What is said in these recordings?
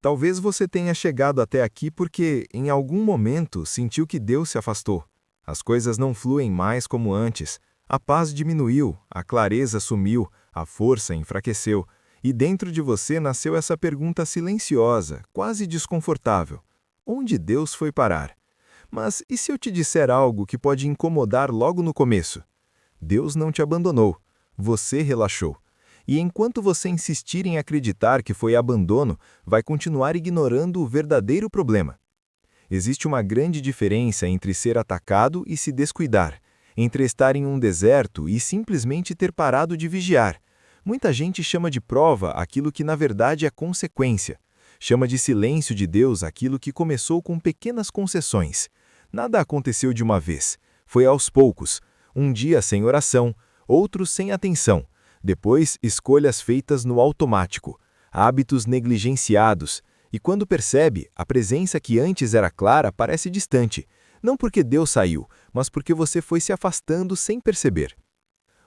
Talvez você tenha chegado até aqui porque, em algum momento, sentiu que Deus se afastou. As coisas não fluem mais como antes. A paz diminuiu, a clareza sumiu, a força enfraqueceu. E dentro de você nasceu essa pergunta silenciosa, quase desconfortável: onde Deus foi parar? Mas e se eu te disser algo que pode incomodar logo no começo? Deus não te abandonou. Você relaxou. E enquanto você insistir em acreditar que foi abandono, vai continuar ignorando o verdadeiro problema. Existe uma grande diferença entre ser atacado e se descuidar, entre estar em um deserto e simplesmente ter parado de vigiar. Muita gente chama de prova aquilo que na verdade é consequência. Chama de silêncio de Deus aquilo que começou com pequenas concessões. Nada aconteceu de uma vez. Foi aos poucos. Um dia sem oração, outro sem atenção. Depois, escolhas feitas no automático, hábitos negligenciados, e quando percebe, a presença que antes era clara parece distante, não porque Deus saiu, mas porque você foi se afastando sem perceber.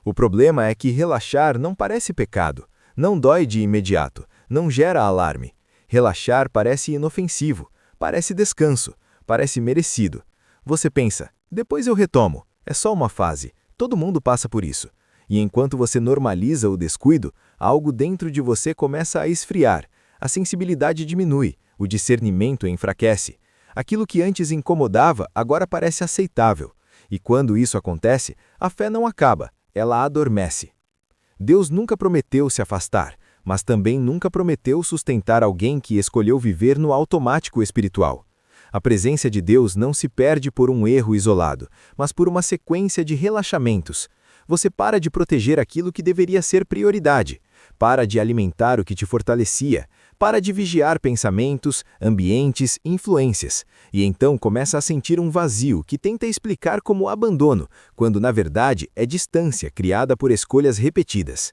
O problema é que relaxar não parece pecado, não dói de imediato, não gera alarme. Relaxar parece inofensivo, parece descanso, parece merecido. Você pensa, depois eu retomo, é só uma fase, todo mundo passa por isso. E enquanto você normaliza o descuido, algo dentro de você começa a esfriar, a sensibilidade diminui, o discernimento enfraquece. Aquilo que antes incomodava agora parece aceitável. E quando isso acontece, a fé não acaba, ela adormece. Deus nunca prometeu se afastar, mas também nunca prometeu sustentar alguém que escolheu viver no automático espiritual. A presença de Deus não se perde por um erro isolado, mas por uma sequência de relaxamentos. Você para de proteger aquilo que deveria ser prioridade, para de alimentar o que te fortalecia, para de vigiar pensamentos, ambientes, influências, e então começa a sentir um vazio que tenta explicar como abandono, quando na verdade é distância criada por escolhas repetidas.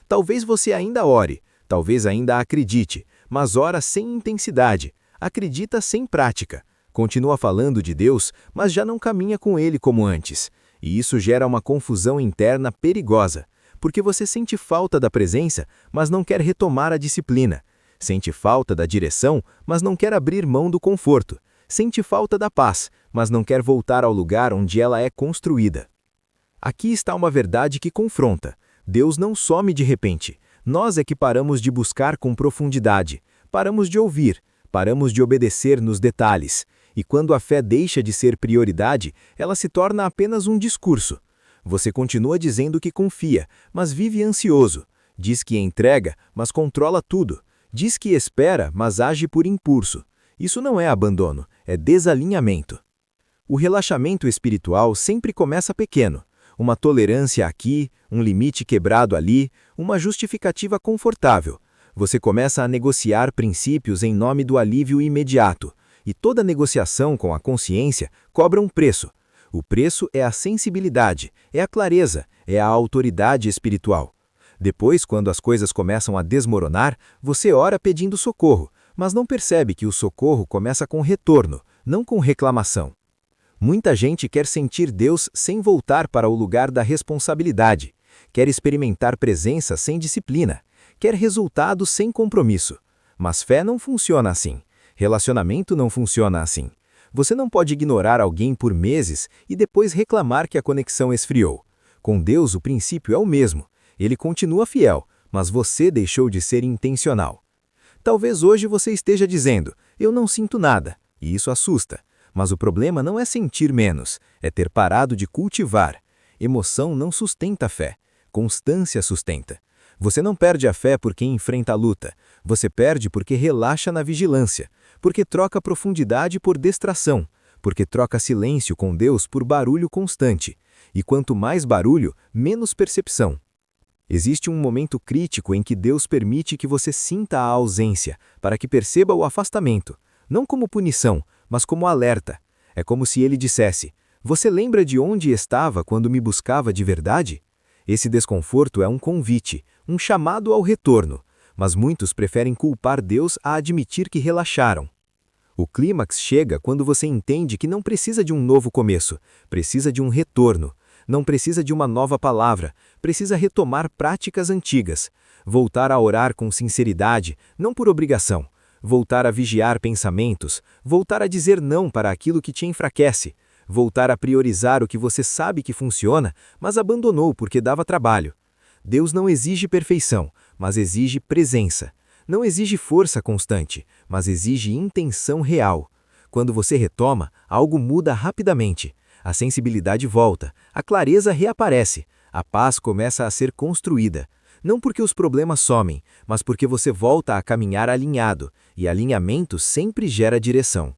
Talvez você ainda ore, talvez ainda acredite, mas ora sem intensidade, acredita sem prática, continua falando de Deus, mas já não caminha com Ele como antes. E isso gera uma confusão interna perigosa, porque você sente falta da presença, mas não quer retomar a disciplina. Sente falta da direção, mas não quer abrir mão do conforto. Sente falta da paz, mas não quer voltar ao lugar onde ela é construída. Aqui está uma verdade que confronta. Deus não some de repente. Nós é que paramos de buscar com profundidade, paramos de ouvir, paramos de obedecer nos detalhes. E quando a fé deixa de ser prioridade, ela se torna apenas um discurso. Você continua dizendo que confia, mas vive ansioso. Diz que entrega, mas controla tudo. Diz que espera, mas age por impulso. Isso não é abandono, é desalinhamento. O relaxamento espiritual sempre começa pequeno. Uma tolerância aqui, um limite quebrado ali, uma justificativa confortável. Você começa a negociar princípios em nome do alívio imediato. E toda negociação com a consciência cobra um preço. O preço é a sensibilidade, é a clareza, é a autoridade espiritual. Depois, quando as coisas começam a desmoronar, você ora pedindo socorro, mas não percebe que o socorro começa com retorno, não com reclamação. Muita gente quer sentir Deus sem voltar para o lugar da responsabilidade, quer experimentar presença sem disciplina, quer resultado sem compromisso. Mas fé não funciona assim. Relacionamento não funciona assim. Você não pode ignorar alguém por meses e depois reclamar que a conexão esfriou. Com Deus, o princípio é o mesmo. Ele continua fiel, mas você deixou de ser intencional. Talvez hoje você esteja dizendo, eu não sinto nada, e isso assusta. Mas o problema não é sentir menos, é ter parado de cultivar. Emoção não sustenta a fé, constância sustenta. Você não perde a fé porque enfrenta a luta, você perde porque relaxa na vigilância, porque troca profundidade por distração, porque troca silêncio com Deus por barulho constante. E quanto mais barulho, menos percepção. Existe um momento crítico em que Deus permite que você sinta a ausência, para que perceba o afastamento, não como punição, mas como alerta. É como se ele dissesse, você lembra de onde estava quando me buscava de verdade? Esse desconforto é um convite, um chamado ao retorno, mas muitos preferem culpar Deus a admitir que relaxaram. O clímax chega quando você entende que não precisa de um novo começo, precisa de um retorno. Não precisa de uma nova palavra, precisa retomar práticas antigas, voltar a orar com sinceridade, não por obrigação, voltar a vigiar pensamentos, voltar a dizer não para aquilo que te enfraquece, voltar a priorizar o que você sabe que funciona, mas abandonou porque dava trabalho. Deus não exige perfeição, mas exige presença. Não exige força constante, mas exige intenção real. Quando você retoma, algo muda rapidamente. A sensibilidade volta, a clareza reaparece, a paz começa a ser construída. Não porque os problemas somem, mas porque você volta a caminhar alinhado, e alinhamento sempre gera direção.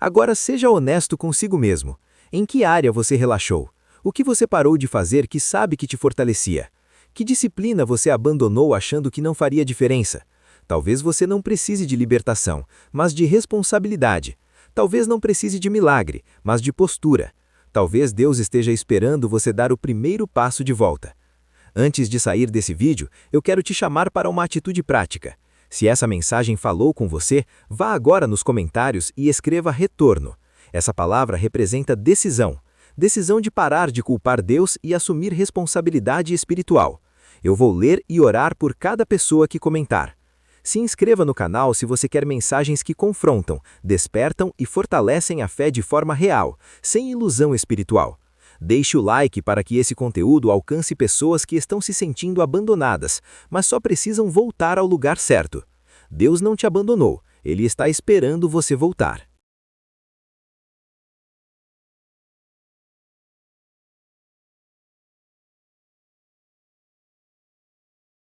Agora seja honesto consigo mesmo. Em que área você relaxou? O que você parou de fazer que sabe que te fortalecia? Que disciplina você abandonou achando que não faria diferença? Talvez você não precise de libertação, mas de responsabilidade. Talvez não precise de milagre, mas de postura. Talvez Deus esteja esperando você dar o primeiro passo de volta. Antes de sair desse vídeo, eu quero te chamar para uma atitude prática. Se essa mensagem falou com você, vá agora nos comentários e escreva retorno. Essa palavra representa decisão. Decisão de parar de culpar Deus e assumir responsabilidade espiritual. Eu vou ler e orar por cada pessoa que comentar. Se inscreva no canal se você quer mensagens que confrontam, despertam e fortalecem a fé de forma real, sem ilusão espiritual. Deixe o like para que esse conteúdo alcance pessoas que estão se sentindo abandonadas, mas só precisam voltar ao lugar certo. Deus não te abandonou, Ele está esperando você voltar.